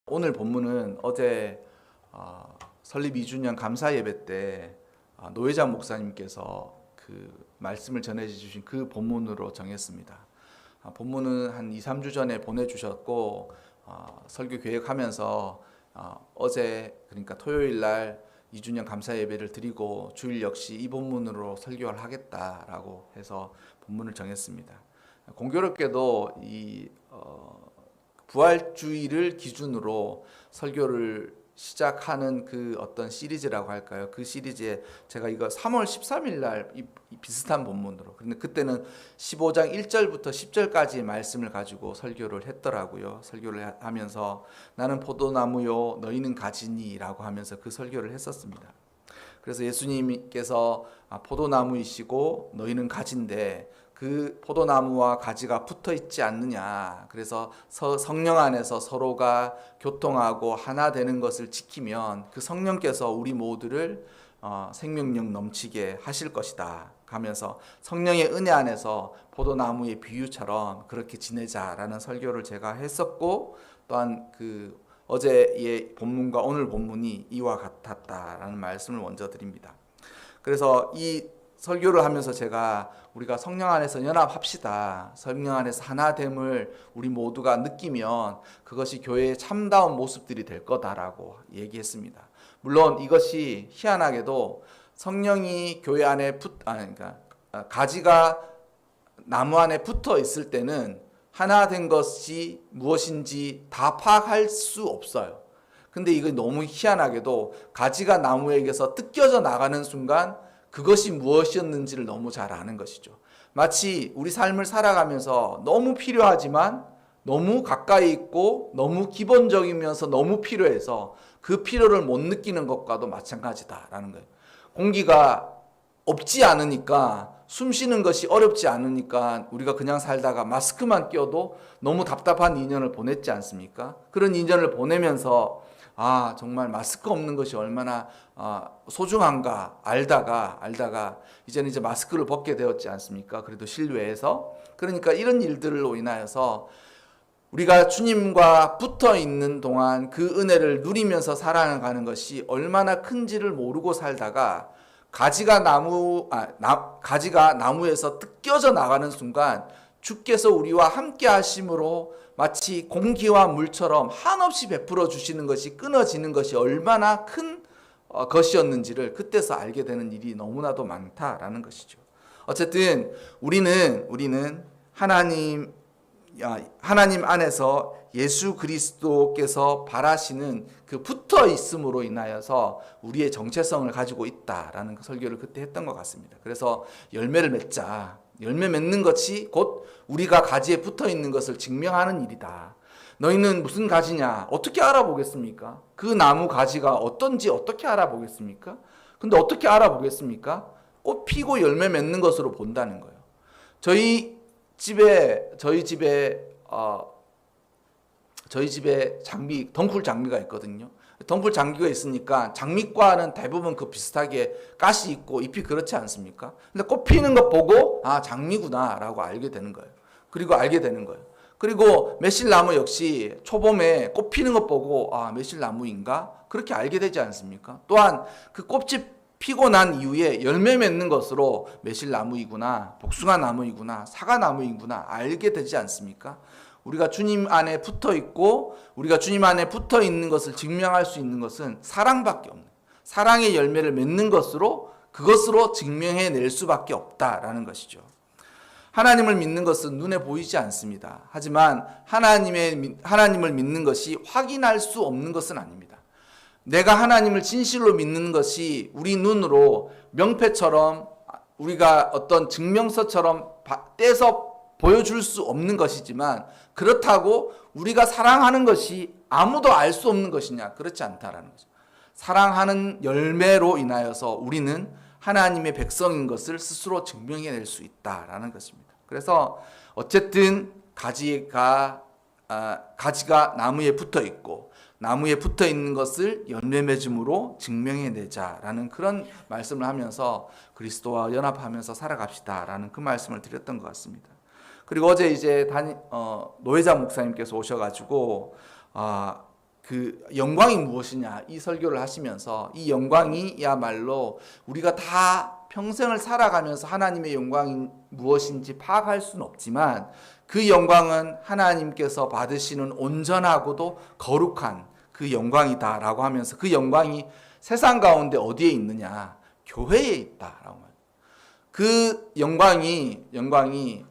오늘 본문은 어제 설립 2주년 감사 예배 때 노회장 목사님께서 그 말씀을 전해 주신 그 본문으로 정했습니다. 본문은 한 2-3주 전에 보내주셨고 설교 계획하면서 어제 그러니까 토요일 날 2주년 감사 예배를 드리고 주일 역시 이 본문으로 설교를 하겠다라고 해서 본문을 정했습니다. 공교롭게도 이 부활주의를 기준으로 설교를 시작하는 그 어떤 시리즈라고 할까요? 그 시리즈에 제가 이거 3월 13일 날 비슷한 본문으로, 근데 그때는 15장 1절부터 10절까지의 말씀을 가지고 설교를 했더라고요. 설교를 하면서 나는 포도나무요 너희는 가지니라고 하면서 그 설교를 했었습니다. 그래서 예수님께서 포도나무이시고 너희는 가지인데 그 포도나무와 가지가 붙어 있지 않느냐. 그래서 성령 안에서 서로가 교통하고 하나 되는 것을 지키면 그 성령께서 우리 모두를 생명력 넘치게 하실 것이다 하면서 성령의 은혜 안에서 포도나무의 비유처럼 그렇게 지내자라는 설교를 제가 했었고, 또한 그 어제의 본문과 오늘 본문이 이와 같았다라는 말씀을 먼저 드립니다. 그래서 이 설교를 하면서 제가 우리가 성령 안에서 연합합시다, 성령 안에서 하나됨을 우리 모두가 느끼면 그것이 교회의 참다운 모습들이 될 거다라고 얘기했습니다. 물론 이것이 희한하게도 성령이 교회 안에 가지가 나무 안에 붙어 있을 때는 하나 된 것이 무엇인지 다 파악할 수 없어요. 근데 이거 너무 희한하게도 가지가 나무에게서 뜯겨져 나가는 순간 그것이 무엇이었는지를 너무 잘 아는 것이죠. 마치 우리 삶을 살아가면서 너무 필요하지만 너무 가까이 있고 너무 기본적이면서 너무 필요해서 그 필요를 못 느끼는 것과도 마찬가지다라는 거예요. 공기가 없지 않으니까, 숨 쉬는 것이 어렵지 않으니까 우리가 그냥 살다가 마스크만 껴도 너무 답답한 2년을 보냈지 않습니까? 그런 2년을 보내면서 정말 마스크 없는 것이 얼마나 소중한가 알다가 이제는 이제 마스크를 벗게 되었지 않습니까? 그래도 실외에서. 그러니까 이런 일들로 인하여서 우리가 주님과 붙어 있는 동안 그 은혜를 누리면서 살아가는 것이 얼마나 큰지를 모르고 살다가 가지가 나무에서 뜯겨져 나가는 순간 주께서 우리와 함께 하심으로 마치 공기와 물처럼 한없이 베풀어 주시는 것이 끊어지는 것이 얼마나 큰 것이었는지를 그때서 알게 되는 일이 너무나도 많다라는 것이죠. 어쨌든 우리는 하나님 안에서 예수 그리스도께서 바라시는 그 붙어 있음으로 인하여서 우리의 정체성을 가지고 있다라는 설교를 그때 했던 것 같습니다. 그래서 열매를 맺자. 열매 맺는 것이 곧 우리가 가지에 붙어 있는 것을 증명하는 일이다. 너희는 무슨 가지냐? 어떻게 알아보겠습니까? 그 나무 가지가 어떤지 어떻게 알아보겠습니까? 근데 어떻게 알아보겠습니까? 꽃 피고 열매 맺는 것으로 본다는 거예요. 저희 집에 덩쿨 장미가 있거든요. 덩쿨 장미가 있으니까 장미과는 대부분 그 비슷하게 가시 있고 잎이 그렇지 않습니까? 근데 꽃 피는 것 보고 장미구나라고 알게 되는 거예요. 그리고 매실나무 역시 초봄에 꽃 피는 것 보고 매실나무인가? 그렇게 알게 되지 않습니까? 또한 그 꽃이 피고 난 이후에 열매 맺는 것으로 매실나무이구나, 복숭아나무이구나, 사과나무이구나 알게 되지 않습니까? 우리가 주님 안에 붙어 있고 우리가 주님 안에 붙어 있는 것을 증명할 수 있는 것은 사랑밖에 없는, 사랑의 열매를 맺는 그것으로 증명해낼 수밖에 없다라는 것이죠. 하나님을 믿는 것은 눈에 보이지 않습니다. 하지만 하나님을 믿는 것이 확인할 수 없는 것은 아닙니다. 내가 하나님을 진실로 믿는 것이 우리 눈으로 명패처럼 우리가 어떤 증명서처럼 떼서 보여줄 수 없는 것이지만, 그렇다고 우리가 사랑하는 것이 아무도 알 수 없는 것이냐? 그렇지 않다라는 거죠. 사랑하는 열매로 인하여서 우리는 하나님의 백성인 것을 스스로 증명해낼 수 있다라는 것입니다. 그래서 어쨌든 가지가 나무에 붙어 있고 나무에 붙어 있는 것을 열매 맺음으로 증명해내자라는 그런 말씀을 하면서 그리스도와 연합하면서 살아갑시다라는 그 말씀을 드렸던 것 같습니다. 그리고 어제 이제 노회장 목사님께서 오셔가지고 그 영광이 무엇이냐 이 설교를 하시면서 이 영광이야말로 우리가 다 평생을 살아가면서 하나님의 영광이 무엇인지 파악할 수는 없지만 그 영광은 하나님께서 받으시는 온전하고도 거룩한 그 영광이다라고 하면서 그 영광이 세상 가운데 어디에 있느냐? 교회에 있다라고 말해요. 그 영광이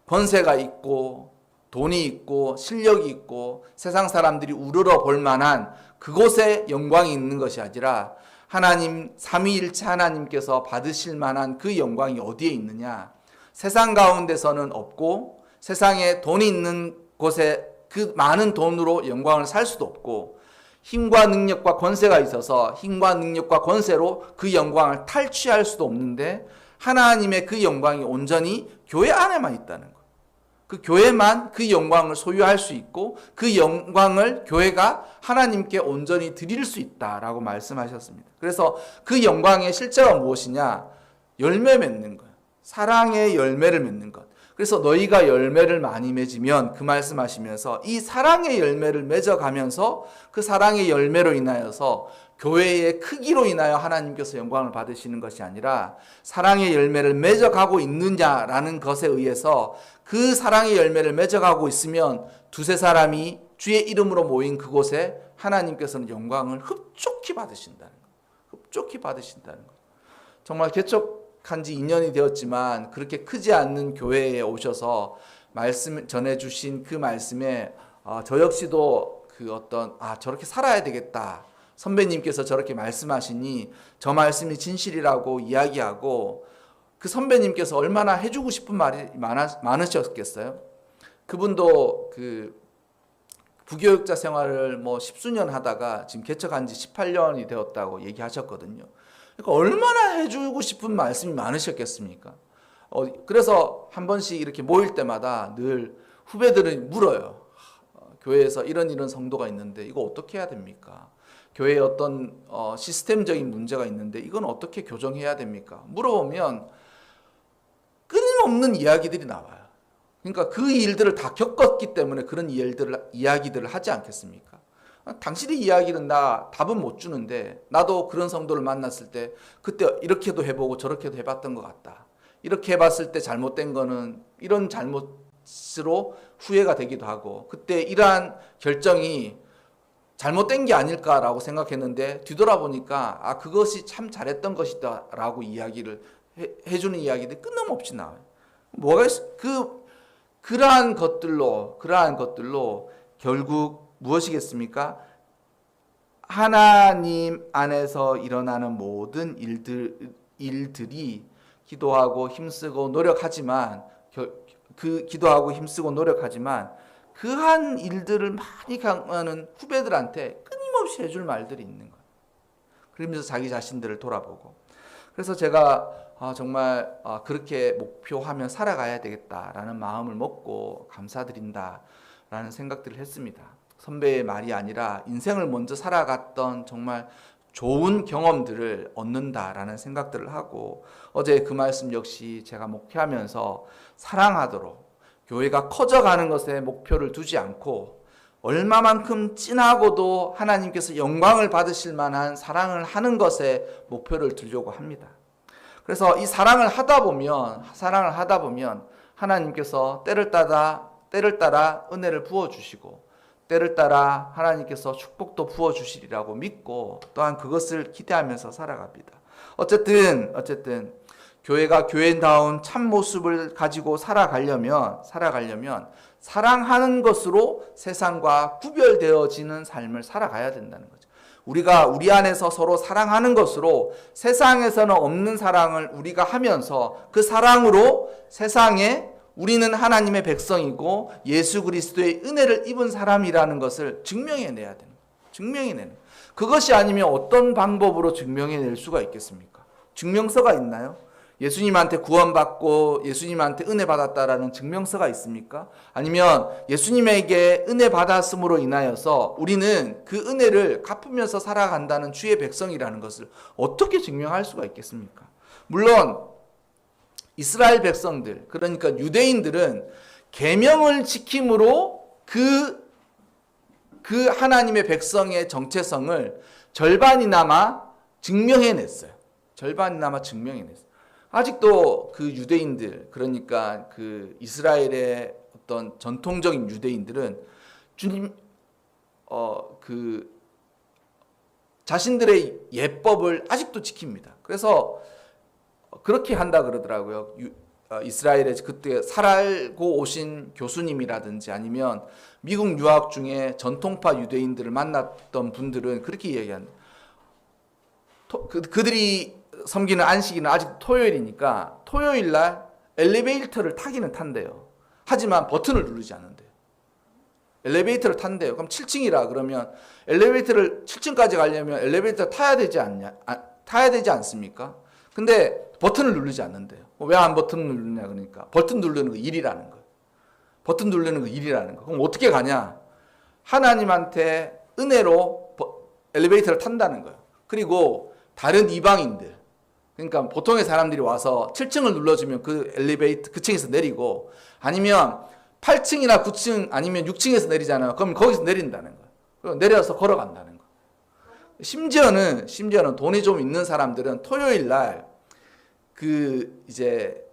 권세가 있고 돈이 있고 실력이 있고 세상 사람들이 우러러 볼 만한 그곳에 영광이 있는 것이 아니라 하나님 삼위일체 하나님께서 받으실 만한 그 영광이 어디에 있느냐? 세상 가운데서는 없고 세상에 돈이 있는 곳에 그 많은 돈으로 영광을 살 수도 없고 힘과 능력과 권세가 있어서 힘과 능력과 권세로 그 영광을 탈취할 수도 없는데 하나님의 그 영광이 온전히 교회 안에만 있다는 거예요. 그 교회만 그 영광을 소유할 수 있고 그 영광을 교회가 하나님께 온전히 드릴 수 있다라고 말씀하셨습니다. 그래서 그 영광의 실제가 무엇이냐? 열매 맺는 거예요. 사랑의 열매를 맺는 것. 그래서 너희가 열매를 많이 맺으면 그 말씀하시면서 이 사랑의 열매를 맺어가면서 그 사랑의 열매로 인하여서 교회의 크기로 인하여 하나님께서 영광을 받으시는 것이 아니라 사랑의 열매를 맺어가고 있느냐라는 것에 의해서 그 사랑의 열매를 맺어가고 있으면 두세 사람이 주의 이름으로 모인 그곳에 하나님께서는 영광을 흡족히 받으신다는 것. 흡족히 받으신다는 것. 정말 개척한 지 2년이 되었지만 그렇게 크지 않는 교회에 오셔서 말씀 전해주신 그 말씀에 저 역시도 저렇게 살아야 되겠다. 선배님께서 저렇게 말씀하시니 저 말씀이 진실이라고 이야기하고 그 선배님께서 얼마나 해주고 싶은 말이 많으셨겠어요? 그분도 그 부교육자 생활을 뭐 십수년 하다가 지금 개척한 지 18년이 되었다고 얘기하셨거든요. 그러니까 얼마나 해주고 싶은 말씀이 많으셨겠습니까? 그래서 한 번씩 이렇게 모일 때마다 늘 후배들은 물어요. 교회에서 이런 성도가 있는데 이거 어떻게 해야 됩니까? 교회에 어떤 시스템적인 문제가 있는데 이건 어떻게 교정해야 됩니까? 물어보면 끊임없는 이야기들이 나와요. 그러니까 그 일들을 다 겪었기 때문에 그런 이야기들을 하지 않겠습니까? 당신의 이야기는 나 답은 못 주는데 나도 그런 성도를 만났을 때 그때 이렇게도 해보고 저렇게도 해봤던 것 같다. 이렇게 해봤을 때 잘못된 거는 이런 잘못으로 후회가 되기도 하고 그때 이러한 결정이 잘못된 게 아닐까라고 생각했는데 뒤돌아보니까 그것이 참 잘했던 것이다라고 이야기를 해주는 이야기들이 끊임없이 나와요. 뭐가 그러한 것들로 결국 무엇이겠습니까? 하나님 안에서 일어나는 모든 일들이 기도하고 힘쓰고 노력하지만 그한 일들을 많이 강하는 후배들한테 끊임없이 해줄 말들이 있는 거예요. 그러면서 자기 자신들을 돌아보고. 그래서 제가 정말 그렇게 목표하며 살아가야 되겠다라는 마음을 먹고 감사드린다라는 생각들을 했습니다. 선배의 말이 아니라 인생을 먼저 살아갔던 정말 좋은 경험들을 얻는다라는 생각들을 하고 어제 그 말씀 역시 제가 목회하면서 사랑하도록 교회가 커져가는 것에 목표를 두지 않고 얼마만큼 진하고도 하나님께서 영광을 받으실 만한 사랑을 하는 것에 목표를 두려고 합니다. 그래서 이 사랑을 하다 보면 하나님께서 때를 따라 은혜를 부어주시고 때를 따라 하나님께서 축복도 부어주시리라고 믿고 또한 그것을 기대하면서 살아갑니다. 어쨌든 교회가 교회다운 참모습을 가지고 살아가려면 사랑하는 것으로 세상과 구별되어지는 삶을 살아가야 된다는 거죠. 우리가 우리 안에서 서로 사랑하는 것으로 세상에서는 없는 사랑을 우리가 하면서 그 사랑으로 세상에 우리는 하나님의 백성이고 예수 그리스도의 은혜를 입은 사람이라는 것을 증명해내야 되는 거예요. 증명해내는 거예요. 그것이 아니면 어떤 방법으로 증명해낼 수가 있겠습니까? 증명서가 있나요? 예수님한테 구원받고 예수님한테 은혜 받았다라는 증명서가 있습니까? 아니면 예수님에게 은혜 받았음으로 인하여서 우리는 그 은혜를 갚으면서 살아간다는 주의 백성이라는 것을 어떻게 증명할 수가 있겠습니까? 물론 이스라엘 백성들, 그러니까 유대인들은 계명을 지킴으로 그 그 하나님의 백성의 정체성을 절반이나마 증명해냈어요. 절반이나마 증명해냈어요. 아직도 그 유대인들, 그러니까 그 이스라엘의 어떤 전통적인 유대인들은 주님 그 자신들의 예법을 아직도 지킵니다. 그래서 그렇게 한다 그러더라고요. 이스라엘에 그때 살고 오신 교수님이라든지 아니면 미국 유학 중에 전통파 유대인들을 만났던 분들은 그렇게 이야기한다. 그들이 섬기는 안식일은 아직 토요일이니까 토요일 날 엘리베이터를 타기는 탄대요. 하지만 버튼을 누르지 않는대요. 엘리베이터를 탄대요. 그럼 7층이라 그러면 엘리베이터를 7층까지 가려면 엘리베이터 타야 되지 않습니까? 근데 버튼을 누르지 않는데요. 왜 안 버튼을 누르냐 그러니까 버튼 누르는 거 일이라는 거예요. 버튼 누르는 거 일이라는 거. 그럼 어떻게 가냐? 하나님한테 은혜로 엘리베이터를 탄다는 거예요. 그리고 다른 이방인들, 그러니까 보통의 사람들이 와서 7층을 눌러주면 그 엘리베이터 그 층에서 내리고, 아니면 8층이나 9층 아니면 6층에서 내리잖아요. 그럼 거기서 내린다는 거예요. 그리고 내려서 걸어간다는 거예요. 심지어는 돈이 좀 있는 사람들은 토요일 날 이제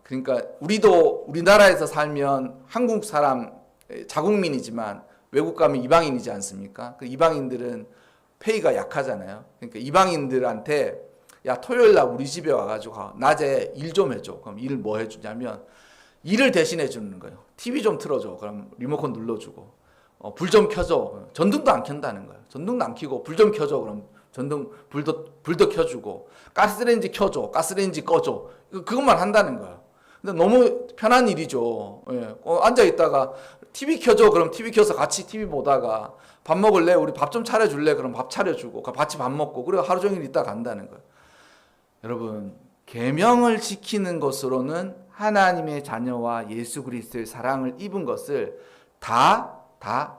그러니까 우리나라에서 살면 한국 사람 자국민이지만 외국 가면 이방인이지 않습니까? 그 이방인들은 페이가 약하잖아요. 그러니까 이방인들한테 야 토요일 날 우리 집에 와가지고 낮에 일 좀 해줘. 그럼 일을 뭐 해주냐면 일을 대신해 주는 거예요. TV 좀 틀어줘. 그럼 리모컨 눌러주고 불 좀 켜줘. 전등도 안 켠다는 거예요. 전등도 안 켜고 불 좀 켜줘. 그럼 전등 불도 켜주고 가스레인지 켜줘. 가스레인지 꺼줘. 그것만 한다는 거예요. 근데 너무 편한 일이죠. 예. 앉아 있다가 TV 켜줘. 그럼 TV 켜서 같이 TV 보다가 밥 먹을래? 우리 밥 좀 차려줄래? 그럼 밥 차려주고 같이 밥 먹고 그리고 하루 종일 있다 간다는 거예요. 여러분, 계명을 지키는 것으로는 하나님의 자녀와 예수 그리스도의 사랑을 입은 것을 다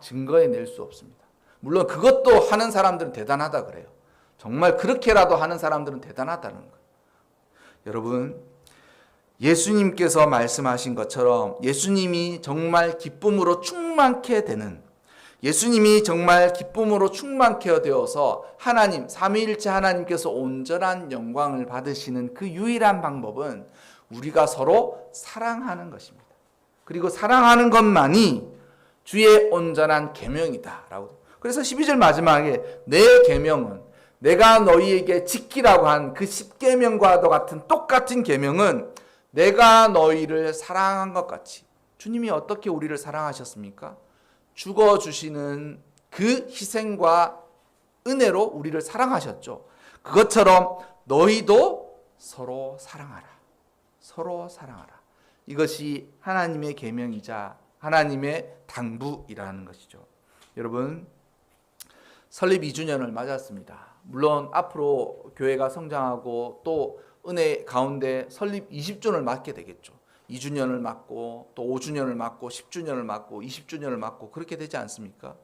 증거해낼 수 없습니다. 물론 그것도 하는 사람들은 대단하다 그래요. 정말 그렇게라도 하는 사람들은 대단하다는 거예요. 여러분, 예수님께서 말씀하신 것처럼 예수님이 정말 기쁨으로 충만케 되는, 예수님이 정말 기쁨으로 충만케 되어서 하나님, 삼위일체 하나님께서 온전한 영광을 받으시는 그 유일한 방법은 우리가 서로 사랑하는 것입니다. 그리고 사랑하는 것만이 주의 온전한 계명이다라고. 그래서 12절 마지막에 내 계명은, 내가 너희에게 지키라고 한 그 10계명과도 같은 똑같은 계명은 내가 너희를 사랑한 것 같이. 주님이 어떻게 우리를 사랑하셨습니까? 죽어주시는 그 희생과 은혜로 우리를 사랑하셨죠. 그것처럼 너희도 서로 사랑하라. 서로 사랑하라. 이것이 하나님의 계명이자 하나님의 당부이라는 것이죠. 여러분, 설립 2주년을 맞았습니다. 물론 앞으로 교회가 성장하고 또 은혜 가운데 설립 20주년을 맞게 되겠죠. 2주년을 맞고 또 5주년을 맞고 10주년을 맞고 20주년을 맞고 그렇게 되지 않습니까?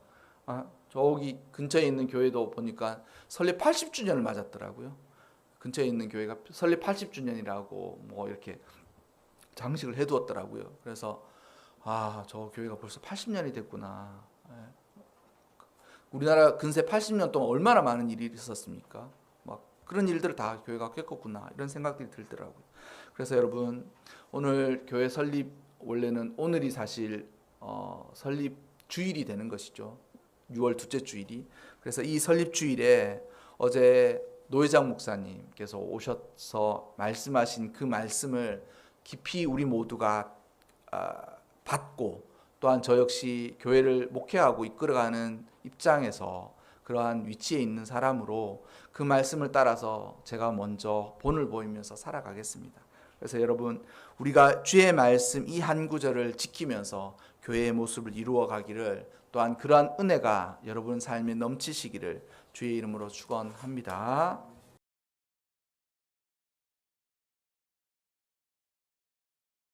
저기 근처에 있는 교회도 보니까 설립 80주년을 맞았더라고요. 근처에 있는 교회가 설립 80주년이라고 뭐 이렇게 장식을 해두었더라고요. 그래서 저 교회가 벌써 80년이 됐구나. 우리나라 근세 80년 동안 얼마나 많은 일이 있었습니까? 막 그런 일들을 다 교회가 겪었구나 이런 생각들이 들더라고요. 그래서 여러분, 오늘 교회 설립, 원래는 오늘이 사실 설립 주일이 되는 것이죠. 6월 둘째 주일이. 그래서 이 설립 주일에 어제 노회장 목사님께서 오셔서 말씀하신 그 말씀을 깊이 우리 모두가 받고, 또한 저 역시 교회를 목회하고 이끌어가는 입장에서 그러한 위치에 있는 사람으로 그 말씀을 따라서 제가 먼저 본을 보이면서 살아가겠습니다. 그래서 여러분, 우리가 주의 말씀 이 한 구절을 지키면서 교회의 모습을 이루어 가기를, 또한 그러한 은혜가 여러분 삶에 넘치시기를 주의 이름으로 축원합니다.